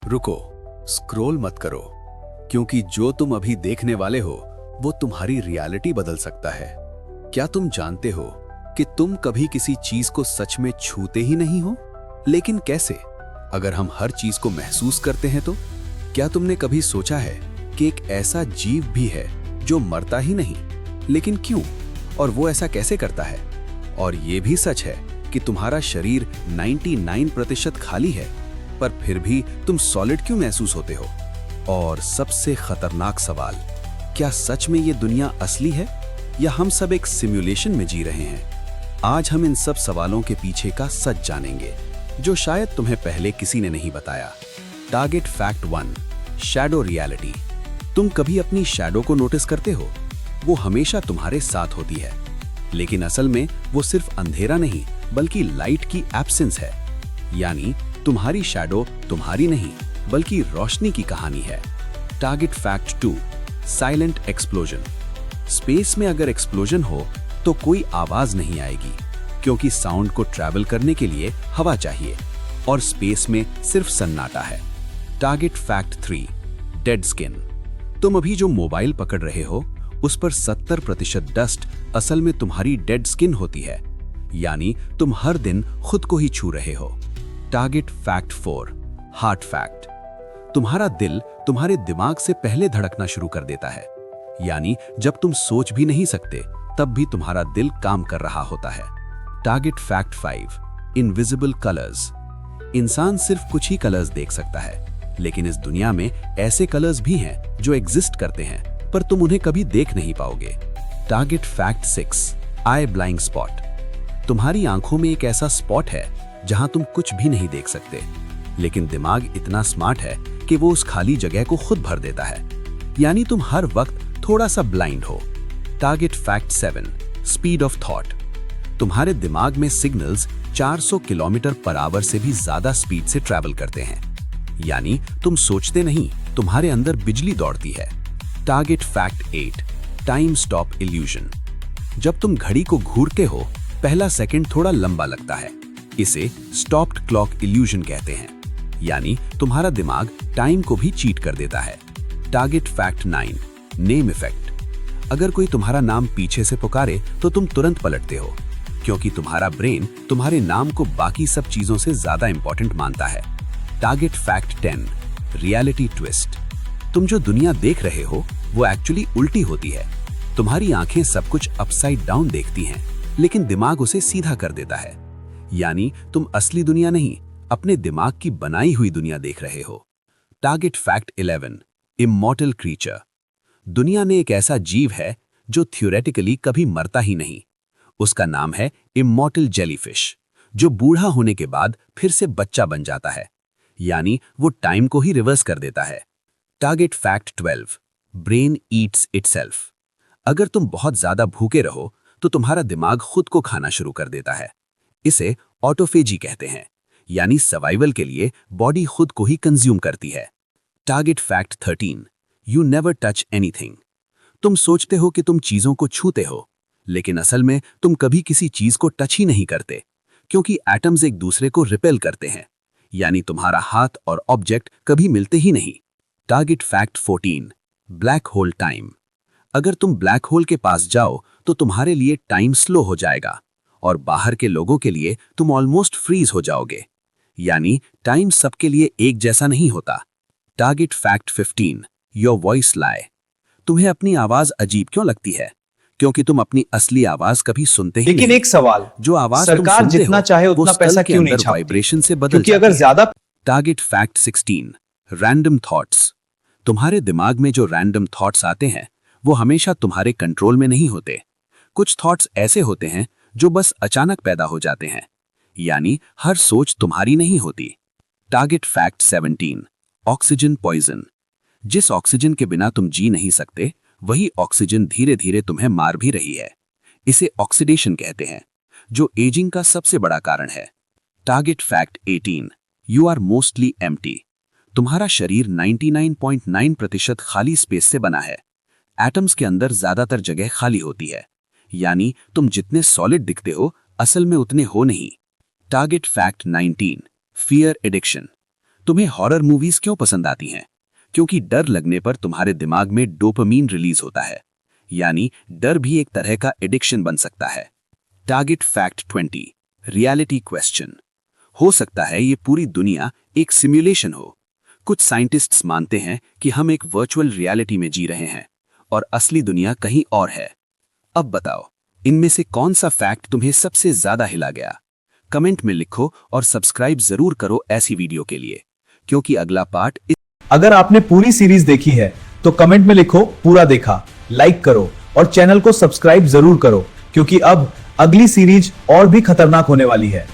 रुको, स्क्रॉल मत करो, क्योंकि जो तुम अभी देखने वाले हो वो तुम्हारी रियलिटी बदल सकता है। क्या तुम जानते हो कि तुम कभी किसी चीज को सच में छूते ही नहीं हो? लेकिन कैसे? अगर हम हर चीज को महसूस करते हैं तो? क्या तुमने कभी सोचा है कि एक ऐसा जीव भी है जो मरता ही नहीं? लेकिन क्यों? और वो ऐसा कैसे करता है? और ये भी सच है कि तुम्हारा शरीर 99% खाली है, पर फिर भी तुम सॉलिड क्यों महसूस होते हो? और सबसे खतरनाक सवाल, क्या सच में ये दुनिया असली है या हम सब एक सिमुलेशन में जी रहे हैं? आज हम इन सब सवालों के पीछे का सच जानेंगे, जो शायद तुम्हें पहले किसी ने नहीं बताया। Target fact 1, shadow reality. तुम कभी अपनी शैडो को नोटिस करते हो? वो हमेशा तुम्हारे साथ होती है, लेकिन असल में वो सिर्फ अंधेरा नहीं बल्कि लाइट की एब्सेंस है। यानी तुम्हारी शैडो तुम्हारी नहीं बल्कि रोशनी की कहानी है। Target fact 2, silent explosion. Space में अगर एक्सप्लोजन हो तो कोई आवाज नहीं आएगी, क्योंकि साउंड को ट्रैवल करने के लिए हवा चाहिए, और स्पेस में सिर्फ सन्नाटा है। Target fact 3, dead skin. तुम अभी जो मोबाइल पकड़ रहे हो उस पर 70% डस्ट असल में तुम्हारी डेड स्किन होती है, यानी तुम हर दिन खुद को ही छू रहे हो। Target fact 4, heart fact. तुम्हारा दिल तुम्हारे दिमाग से पहले धड़कना शुरू कर देता है, यानी जब तुम सोच भी नहीं सकते तब भी तुम्हारा दिल काम कर रहा होता है। Target fact 5, invisible colours. इंसान सिर्फ कुछ ही कलर्स देख सकता है, लेकिन इस दुनिया में ऐसे कलर्स भी हैं जो एग्जिस्ट करते हैं, पर तुम उन्हें कभी देख नहीं पाओगे। टारगेट फैक्ट 6, आई ब्लाइंड स्पॉट। तुम्हारी आंखों में एक ऐसा स्पॉट है जहां तुम कुछ भी नहीं देख सकते, लेकिन दिमाग इतना स्मार्ट है कि वो उस खाली जगह को खुद भर देता है, यानी तुम हर वक्त थोड़ा सा ब्लाइंड हो। Target fact 7, speed of thought. तुम्हारे दिमाग में सिग्नल्स 400 किलोमीटर पर आवर से भी ज्यादा स्पीड से ट्रैवल करते हैं, यानी तुम सोचते नहीं, तुम्हारे अंदर बिजली दौड़ती है। Target fact 8, time stop illusion. जब तुम घड़ी को घूरते हो, पहला सेकंड थोड़ा लंबा लगता है, इसे स्टॉप्ड क्लॉक इल्यूजन कहते हैं, यानी तुम्हारा दिमाग टाइम को भी चीट कर देता है। Target fact 9, name effect. अगर कोई तुम्हारा नाम पीछे से पुकारे तो तुम तुरंत पलटते हो, क्योंकि तुम्हारा ब्रेन तुम्हारे नाम को बाकी सब चीजों से ज्यादा इंपॉर्टेंट मानता है। Target fact 10, reality twist. तुम जो दुनिया देख रहे हो वो एक्चुअली उल्टी होती है। तुम्हारी आंखें सब कुछ अपसाइड डाउन देखती हैं, लेकिन दिमाग उसे सीधा कर देता है, यानी तुम असली दुनिया नहीं, अपने दिमाग की बनाई हुई दुनिया देख रहे हो। Target fact 11, immortal creature. दुनिया में एक ऐसा जीव है जो थ्योरेटिकली कभी मरता ही नहीं। उसका नाम है इमॉर्टल जेलीफिश, जो बूढ़ा होने के बाद फिर से बच्चा बन जाता है, यानी वो टाइम को ही रिवर्स कर देता है। Target fact 12, brain Yeats itself. अगर तुम बहुत ज्यादा भूखे रहो तो तुम्हारा दिमाग खुद को खाना शुरू कर देता है, इसे ऑटोफेजी कहते हैं, यानी सर्वाइवल के लिए बॉडी खुद को ही कंज्यूम करती है। Target fact 13, you never touch anything. तुम सोचते हो कि तुम चीजों को छूते हो, लेकिन असल में तुम कभी किसी चीज को टच ही नहीं करते, क्योंकि एटम्स एक दूसरे को रिपेल करते हैं, यानी तुम्हारा हाथ और ऑब्जेक्ट कभी मिलते ही नहीं। Target fact 14, black hole time. अगर तुम ब्लैक होल के पास जाओ तो तुम्हारे लिए टाइम स्लो हो जाएगा, और बाहर के लोगों के लिए तुम ऑलमोस्ट फ्रीज हो जाओगे, यानी टाइम सबके लिए एक जैसा नहीं होता। टारगेट फैक्ट 15, योर वॉइस लाई। तुम्हें अपनी आवाज अजीब क्यों लगती है? क्योंकि तुम अपनी असली आवाज कभी सुनते ही लेकिन नहीं। एक सवाल, जो आवाज सरकार तुम सुनते जितना हो, चाहे वो उतना स्कल पैसा के क्यों नहीं अंदर छापती? वाइब्रेशन से बदल क्योंकि जाती अगर है। ज्यादा टारगेट फैक्ट 16, रैंडम थॉट्स। तुम्हारे दिमाग में जो रैंडम थॉट्स आते हैं वो हमेशा तुम्हारे कंट्रोल में नहीं होते। कुछ थॉट्स ऐसे होते हैं जो बस अचानक पैदा हो जाते हैं, यानी हर सोच तुम्हारी नहीं होती। Target fact 17, oxygen poison. जिस ऑक्सीजन के बिना तुम जी नहीं सकते, वही ऑक्सीजन धीरे धीरे तुम्हें मार भी रही है। इसे ऑक्सीडेशन कहते हैं, जो एजिंग का सबसे बड़ा कारण है। Target fact 18, you are mostly empty. तुम्हारा शरीर 99.9% खाली स्पेस से बना है। एटम्स के अंदर ज्यादातर जगह खाली होती है, यानी तुम जितने सॉलिड दिखते हो असल में उतने हो नहीं। Target fact 19, fear addiction. तुम्हें हॉरर मूवीज क्यों पसंद आती हैं? क्योंकि डर लगने पर तुम्हारे दिमाग में डोपामीन रिलीज होता है, यानी डर भी एक तरह का एडिक्शन बन सकता है। Target fact 20, reality question. हो सकता है ये पूरी दुनिया एक सिमुलेशन हो। कुछ साइंटिस्ट्स मानते हैं कि हम एक वर्चुअल रियलिटी में जी रहे हैं और असली दुनिया कहीं और है। अब बताओ, इनमें से कौन सा फैक्ट तुम्हें सबसे ज्यादा हिला गया? कमेंट में लिखो और सब्सक्राइब जरूर करो ऐसी वीडियो के लिए, क्योंकि अगला पार्ट। अगर आपने पूरी सीरीज देखी है तो कमेंट में लिखो पूरा देखा, लाइक करो और चैनल को सब्सक्राइब जरूर करो, क्योंकि अब अगली सीरीज और भी खतरनाक होने वाली है।